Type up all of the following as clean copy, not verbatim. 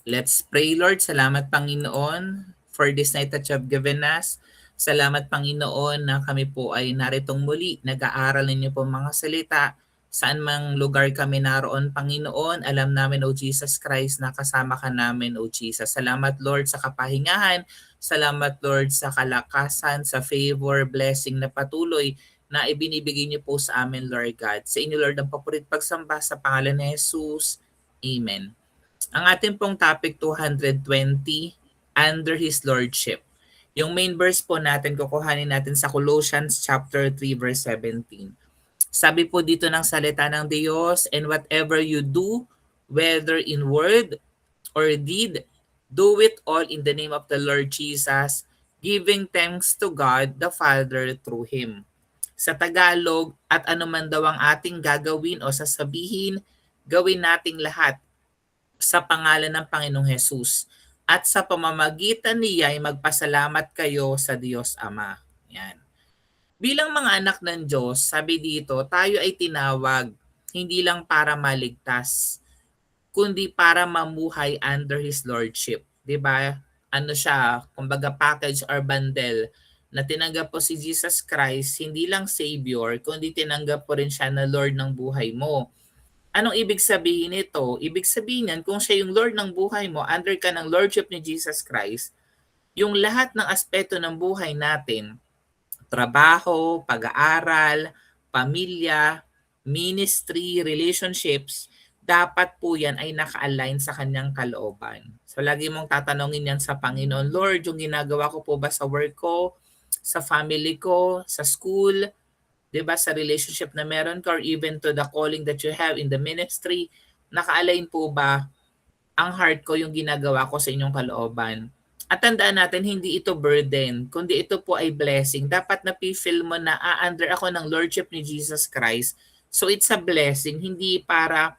Let's pray, Lord. Salamat, Panginoon, for this night that you have given us. Salamat, Panginoon, na kami po ay naritong muli. Nag-aaral ninyo po mga salita. Saan mang lugar kami naroon, Panginoon, alam namin, O Jesus Christ, na kasama ka namin, O Jesus. Salamat, Lord, sa kapahingahan. Salamat, Lord, sa kalakasan, sa favor, blessing na patuloy na ibinibigay niyo po sa amin, Lord God. Sa inyo, Lord, ang papurit pagsamba sa pangalan ni Jesus. Amen. Ang ating pong topic 220, under His Lordship. Yung main verse po natin, kukuhanin natin sa Colossians chapter 3 verse 17. Sabi po dito ng salita ng Diyos, and whatever you do, whether in word or deed, do it all in the name of the Lord Jesus, giving thanks to God the Father through Him. Sa Tagalog, at anuman daw ang ating gagawin o sasabihin, gawin nating lahat sa pangalan ng Panginoong Hesus. At sa pamamagitan niya ay magpasalamat kayo sa Diyos Ama. Yan. Bilang mga anak ng Diyos, sabi dito, tayo ay tinawag hindi lang para maligtas, kundi para mamuhay under His Lordship. 'Di ba? Ano siya, kumbaga package or bundle na tinanggap po si Jesus Christ, hindi lang Savior, kundi tinanggap po rin siya na Lord ng buhay mo. Anong ibig sabihin nito? Ibig sabihin niyan, kung siya yung Lord ng buhay mo, under ka ng Lordship ni Jesus Christ, yung lahat ng aspeto ng buhay natin, trabaho, pag-aaral, pamilya, ministry, relationships, dapat po yan ay naka-align sa kanyang kalooban. So lagi mong tatanungin yan sa Panginoon, Lord, yung ginagawa ko po ba sa work ko, sa family ko, sa school, 'di ba, sa relationship na meron ka or even to the calling that you have in the ministry, naka-align po ba ang heart ko yung ginagawa ko sa inyong kalooban? At tandaan natin, hindi ito burden, kundi ito po ay blessing. Dapat na-feel mo na under ako ng Lordship ni Jesus Christ. So it's a blessing, hindi para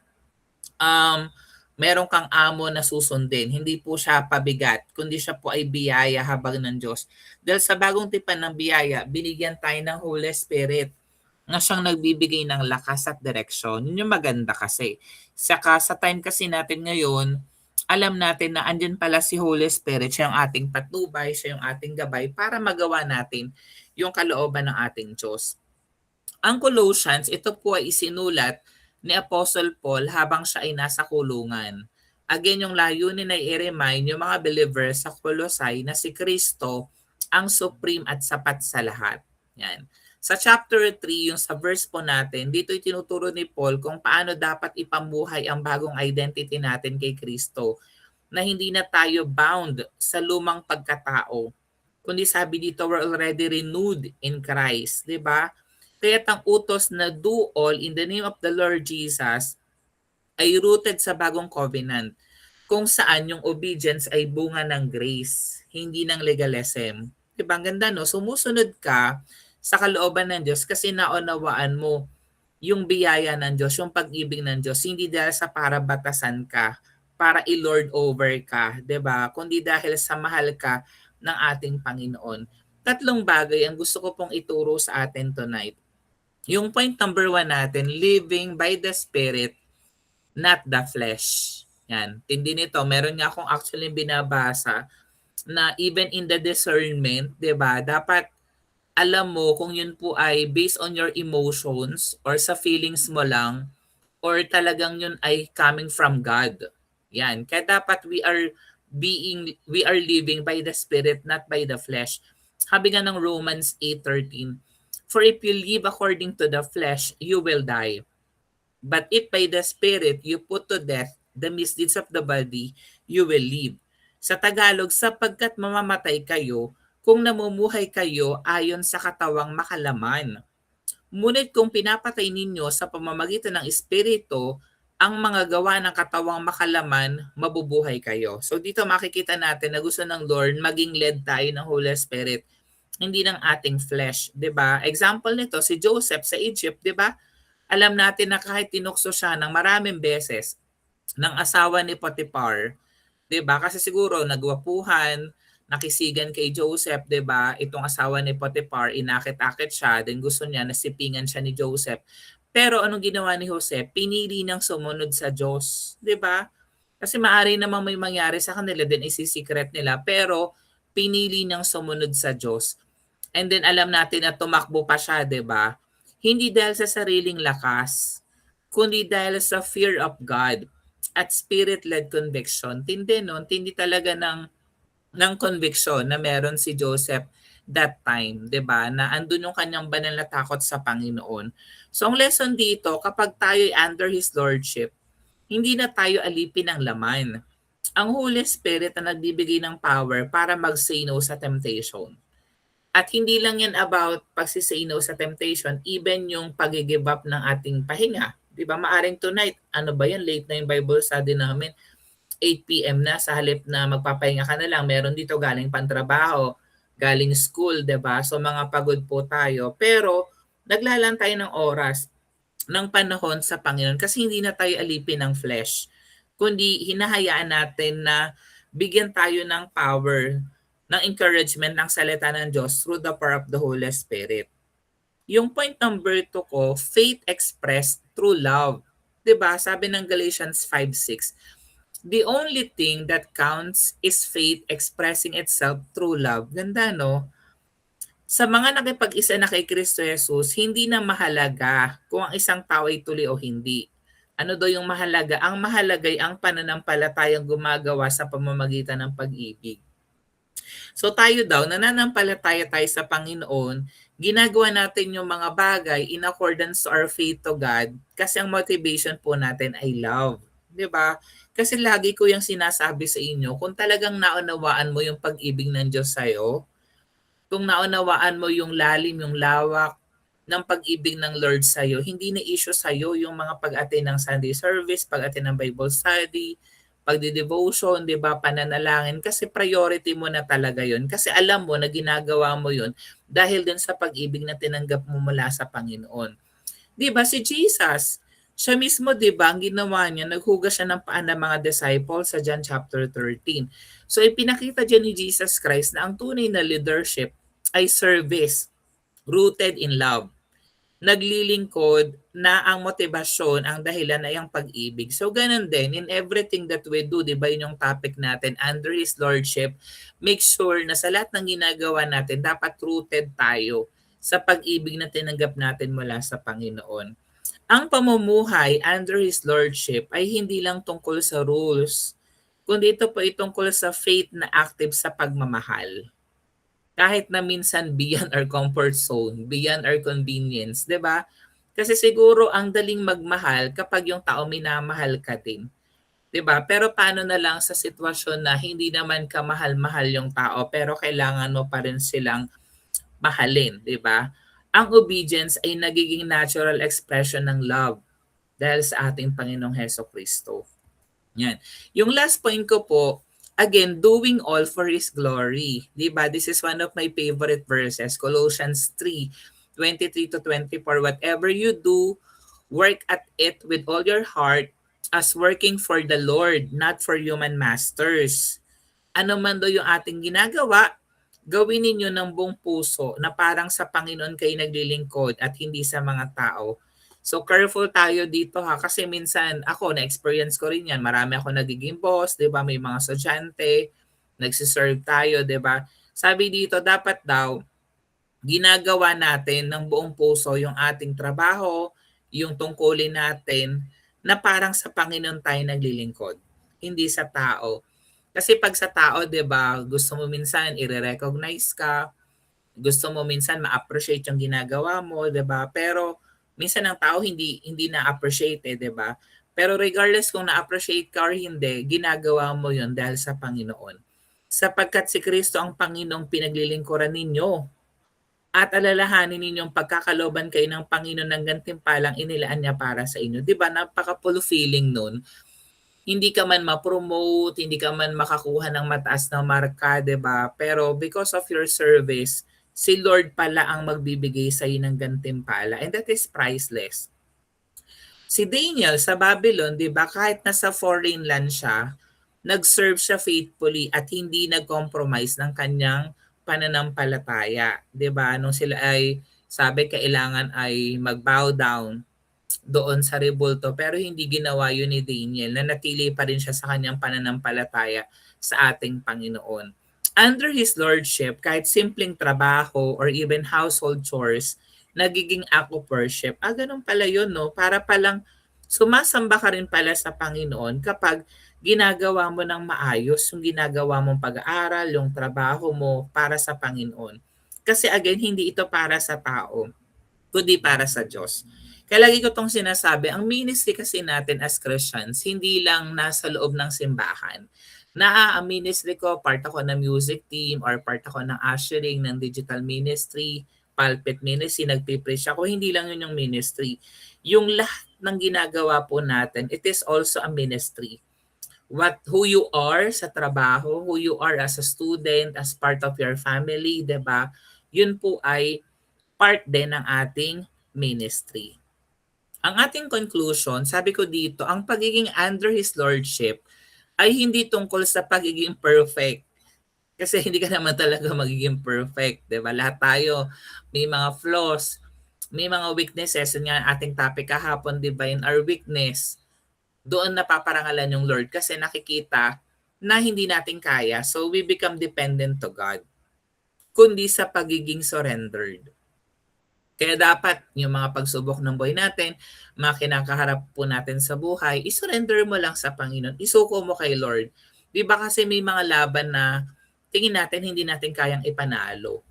um, meron kang amo na susundin. Hindi po siya pabigat, kundi siya po ay biyaya habang ng Diyos. Dahil sa bagong tipan ng biyaya, binigyan tayo ng Holy Spirit na siyang nagbibigay ng lakas at direksyon. Yun yung maganda kasi. Saka sa time kasi natin ngayon, alam natin na andyan pala si Holy Spirit, siya yung ating patnubay, siya yung ating gabay para magawa natin yung kalooban ng ating Diyos. Ang Colossians, ito po ay isinulat ni Apostle Paul habang siya ay nasa kulungan. Again, yung layunin ay i-remind yung mga believers sa Colossae na si Kristo ang supreme at sapat sa lahat. Yan. Sa chapter 3, yung sa verse po natin, dito itinuturo ni Paul kung paano dapat ipamuhay ang bagong identity natin kay Kristo na hindi na tayo bound sa lumang pagkatao. Kundi sabi dito, we're already renewed in Christ. 'Di ba? Kaya't ang utos na do all in the name of the Lord Jesus ay rooted sa bagong covenant kung saan yung obedience ay bunga ng grace, hindi ng legalism. Diba? Ang ganda, no? Sumusunod ka sa kalooban ng Diyos kasi naunawaan mo yung biyaya ng Diyos, yung pag-ibig ng Diyos, hindi dahil sa para batasan ka, para i-lord over ka, 'di ba? Kundi dahil sa mahal ka ng ating Panginoon. Tatlong bagay ang gusto ko pong ituro sa atin tonight. Yung point number 1 natin, living by the Spirit, not the flesh. Yan. Tindi nito, meron nga akong actually binabasa na even in the discernment, 'di ba? Dapat alam mo kung yun po ay based on your emotions or sa feelings mo lang or talagang yun ay coming from God. Yan. Kaya dapat we are living by the Spirit, not by the flesh. Sabi nga ng Romans 8:13, for if you live according to the flesh, you will die. But if by the Spirit you put to death the misdeeds of the body, you will live. Sa Tagalog, sapagkat mamamatay kayo kung namumuhay kayo ayon sa katawang makalaman. Ngunit kung pinapatay ninyo sa pamamagitan ng Espiritu ang mga gawa ng katawang makalaman, mabubuhay kayo. So dito makikita natin na gusto ng Lord maging led tayo ng Holy Spirit, hindi ng ating flesh, 'di ba? Example nito si Joseph sa Egypt, 'di ba? Alam natin na kahit tinukso siya ng maraming beses ng asawa ni Potiphar, 'di ba? Kasi siguro nagwapuhan, nakisigan kay Joseph, 'di ba? Itong asawa ni Potiphar, inakit-akit siya, then gusto niya nasipingan siya ni Joseph. Pero anong ginawa ni Jose? Pinili niyang sumunod sa Diyos, 'di ba? Kasi maaari namang may mangyari sa kanila din isi-secret nila pero pinili niyang sumunod sa Diyos. And then alam natin na tumakbo pa siya, 'di ba? Hindi dahil sa sariling lakas, kundi dahil sa fear of God at spirit-led conviction. Tindi nun, tindi talaga ng conviction na meron si Joseph that time, 'di ba? Na andun yung kanyang banal na takot sa Panginoon. So ang lesson dito, kapag tayo ay under His Lordship, hindi na tayo alipin ng laman. Ang Holy Spirit na nagbibigay ng power para mag-say no sa temptation. At hindi lang yan about pag-say no sa temptation, even yung pag-give up ng ating pahinga. Di ba? Maaring tonight, ano ba yan, late na yung Bible study namin, 8 p.m. na, sa halip na magpapahinga ka na lang, meron dito galing pantrabaho, galing school, di ba? So mga pagod po tayo. Pero naglalaan tayo ng oras, ng panahon sa Panginoon kasi hindi na tayo alipin ng flesh, kundi hinahayaan natin na bigyan tayo ng power, ng encouragement ng salita ng Diyos through the power of the Holy Spirit. Yung point number 2 ko, faith expressed through love. 'Di ba? Sabi ng Galatians 5:6, the only thing that counts is faith expressing itself through love. Ganda, no? Sa mga nakipag-isa na kay Kristo Jesus, hindi na mahalaga kung ang isang tao ay tuli o hindi. Ano daw yung mahalaga? Ang mahalaga ay ang pananampalatayang gumagawa sa pamamagitan ng pag-ibig. So tayo daw, nananampalataya tayo sa Panginoon, ginagawa natin yung mga bagay in accordance to our faith to God kasi ang motivation po natin ay love. 'Di ba? Kasi lagi ko yung sinasabi sa inyo, kung talagang naunawaan mo yung pag-ibig ng Diyos sa'yo, kung naunawaan mo yung lalim, yung lawak ng pag-ibig ng Lord sa'yo, hindi na issue sa'yo yung mga pag-attend ng Sunday service, pag-attend ng Bible study, pagdi-devotion, di ba, pananalangin, kasi priority mo na talaga yun. Kasi alam mo na ginagawa mo yun dahil din sa pag-ibig na tinanggap mo mula sa Panginoon. Di ba, si Jesus, siya mismo, di ba, ang ginawa niya, naghugas siya ng paan ng mga disciples sa John chapter 13. So ipinakita dyan ni Jesus Christ na ang tunay na leadership ay service rooted in love. Naglilingkod na ang motibasyon, ang dahilan ay ang pag-ibig. So ganun din, in everything that we do, di ba yun yung topic natin, under His Lordship, make sure na sa lahat ng ginagawa natin, dapat rooted tayo sa pag-ibig na tinanggap natin mula sa Panginoon. Ang pamumuhay under His Lordship ay hindi lang tungkol sa rules, kundi ito po ay tungkol sa faith na active sa pagmamahal. Kahit na minsan beyond our comfort zone, beyond our convenience, 'di ba? Kasi siguro ang daling magmahal kapag yung tao minamahal ka din, 'di ba? Pero paano na lang sa sitwasyon na hindi naman ka mahal-mahal yung tao pero kailangan mo pa rin silang mahalin, 'di ba? Ang obedience ay nagiging natural expression ng love dahil sa ating Panginoong Hesukristo. Yan. Yung last point ko po, again, doing all for His glory. Diba? This is one of my favorite verses, Colossians 3:23-24. Whatever you do, work at it with all your heart as working for the Lord, not for human masters. Ano man do yung ating ginagawa, gawin ninyo ng buong puso na parang sa Panginoon kayo naglilingkod at hindi sa mga tao. So careful tayo dito ha kasi minsan ako na-experience ko rin yan. Marami ako nagiging boss, 'di ba? May mga estudyante, nagsiserve tayo, 'di ba? Sabi dito dapat daw ginagawa natin ng buong puso yung ating trabaho, yung tungkulin natin na parang sa Panginoon tayo naglilingkod, hindi sa tao. Kasi pag sa tao, 'di ba, gusto mo minsan i-recognize ka, gusto mo minsan ma-appreciate yung ginagawa mo, 'di ba? Pero minsan ang tao hindi na-appreciate, 'di ba? Pero regardless kung na-appreciate ka or hindi, ginagawa mo 'yon dahil sa Panginoon. Sapagkat si Kristo ang Panginoong pinaglilingkuran ninyo at alalahanin ninyong pagkakaloban kayo ng Panginoon ng gantimpalang inilaan niya para sa inyo. 'Di ba? Napaka-fulfilling nun. Hindi ka man ma-promote, hindi ka man makakuha ng mataas na marka, 'di ba? Pero because of your service, si Lord pala ang magbibigay sa iyo ng gantimpala and that is priceless. Si Daniel sa Babylon, 'di ba, kahit nasa foreign land siya, nag-serve siya faithfully at hindi nag-compromise ng kanyang pananampalataya, 'di ba? Nung sila ay sabi kailangan ay mag-bow down, doon sa rebulto pero hindi ginawa yun ni Daniel. Nanatili pa rin siya sa kanyang pananampalataya sa ating Panginoon. Under His Lordship, kahit simpleng trabaho or even household chores, nagiging act of worship. Ganun pala yun, no? Para palang sumasamba ka rin pala sa Panginoon kapag ginagawa mo ng maayos yung ginagawa mong pag-aaral, yung trabaho mo para sa Panginoon. Kasi again, hindi ito para sa tao, kundi para sa Diyos. Kaya lagi ko itong sinasabi, ang ministry kasi natin as Christians, hindi lang nasa loob ng simbahan. Ang ministry ko, part ako ng music team or part ako ng ushering, ng digital ministry, pulpit ministry, nagpipreach ako. Hindi lang yun yung ministry. Yung lahat ng ginagawa po natin, it is also a ministry. Who you are sa trabaho, who you are as a student, as part of your family, 'di ba? Yun po ay part din ng ating ministry. Ang ating conclusion, sabi ko dito, ang pagiging under His Lordship ay hindi tungkol sa pagiging perfect. Kasi hindi ka naman talaga magiging perfect, 'di ba? Lahat tayo may mga flaws, may mga weaknesses. Yun nga ating topic kahapon, 'di ba? In our weakness, doon napaparangalan yung Lord kasi nakikita na hindi natin kaya. So we become dependent to God. Kundi sa pagiging surrendered. Kaya dapat yung mga pagsubok ng buhay natin, mga kinakaharap po natin sa buhay, isurrender mo lang sa Panginoon. Isuko mo kay Lord. Di ba kasi may mga laban na tingin natin hindi natin kayang ipanalo.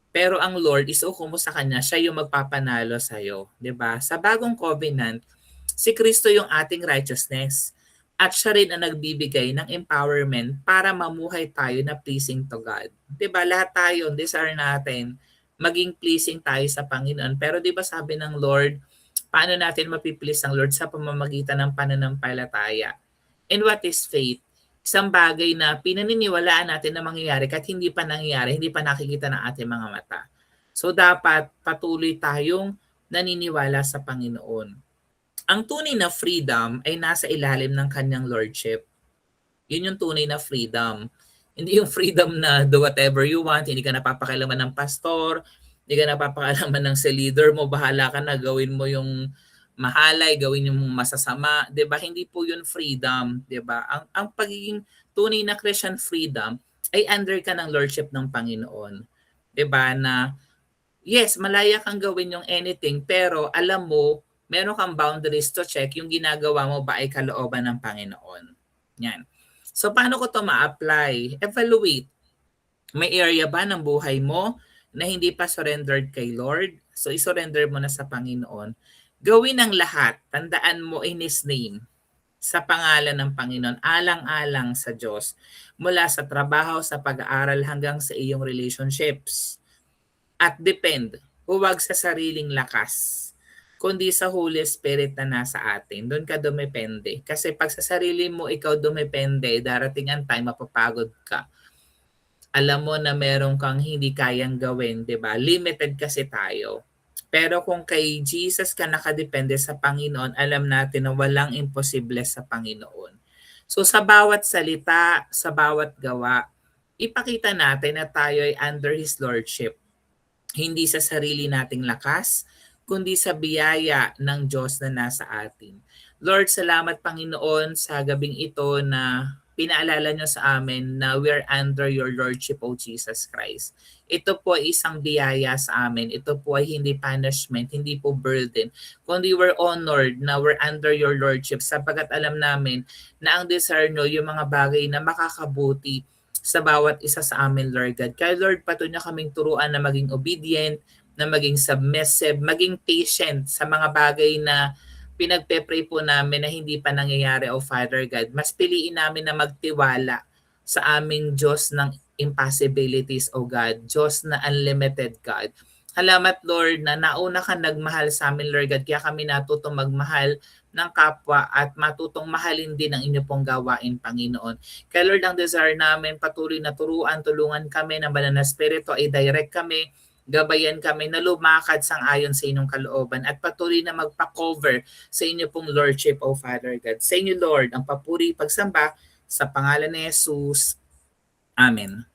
Pero ang Lord, isuko mo sa Kanya, siya yung magpapanalo sa'yo. Di ba? Sa bagong covenant, si Kristo yung ating righteousness. At siya rin ang nagbibigay ng empowerment para mamuhay tayo na pleasing to God. Di ba? Lahat tayo, desire natin maging pleasing tayo sa Panginoon. Pero di ba sabi ng Lord, paano natin mapiplease ang Lord sa pamamagitan ng pananampalataya? And what is faith? Isang bagay na pinaniniwalaan natin na mangyayari kahit hindi pa nangyayari, hindi pa nakikita ng ating mga mata. So dapat patuloy tayong naniniwala sa Panginoon. Ang tunay na freedom ay nasa ilalim ng kanyang lordship. Yun yung tunay na freedom. Hindi yung freedom na do whatever you want, hindi ka napapakailaman ng pastor, hindi ka napapakailaman ng sa leader mo, bahala ka na, gawin mo yung mahalay, gawin yung masasama, 'di ba? Hindi po yun freedom, 'di ba? Ang pagiging tunay na Christian freedom ay under ka ng lordship ng Panginoon. 'Di ba? Na yes, malaya kang gawin yung anything, pero alam mo, meron kang boundaries to check yung ginagawa mo ba ay kalooban ng Panginoon. Yan. So paano ko to ma-apply? Evaluate. May area ba ng buhay mo na hindi pa surrendered kay Lord? So isurrender mo na sa Panginoon. Gawin ang lahat. Tandaan mo in His name. Sa pangalan ng Panginoon. Alang-alang sa Diyos. Mula sa trabaho, sa pag-aaral hanggang sa iyong relationships. At depend. Huwag sa sariling lakas kundi sa Holy Spirit na nasa atin. Doon ka dumepende. Kasi pag sa sarili mo ikaw dumepende, darating ang time mapapagod ka. Alam mo na meron kang hindi kayang gawin, 'di ba? Limited kasi tayo. Pero kung kay Jesus ka nakadepende sa Panginoon, alam natin na walang imposible sa Panginoon. So sa bawat salita, sa bawat gawa, ipakita natin na tayo ay under His Lordship. Hindi sa sarili nating lakas, kundi sa biyaya ng Diyos na nasa atin. Lord, salamat Panginoon sa gabing ito na pinaalala nyo sa amin na we are under your Lordship, O Jesus Christ. Ito po ay isang biyaya sa amin. Ito po ay hindi punishment, hindi po burden. Kundi we're honored na we're under your Lordship sapagkat alam namin na ang desire nyo yung mga bagay na makakabuti sa bawat isa sa amin, Lord God. Kaya Lord, patuloy na kaming turuan na maging obedient, na maging submissive, maging patient sa mga bagay na pinagpe-pray po namin na hindi pa nangyayari, O Father God. Mas piliin namin na magtiwala sa aming Diyos ng impossibilities, O God. Diyos na unlimited God. Salamat, Lord, na nauna ka nagmahal sa amin, Lord God. Kaya kami natutong magmahal ng kapwa at matutong mahalin din ang inyo pong gawain, Panginoon. Kaya Lord, ang desire namin, patuloy na turuan, tulungan kami ng banal na spirito, i-direct kami, gabayan kami na lumakad sang ayon sa inyong kalooban at patuloy na magpa-cover sa inyo pong Lordship, O Father God. Sa inyo, Lord, ang papuri, pagsamba sa pangalan ni Jesus. Amen.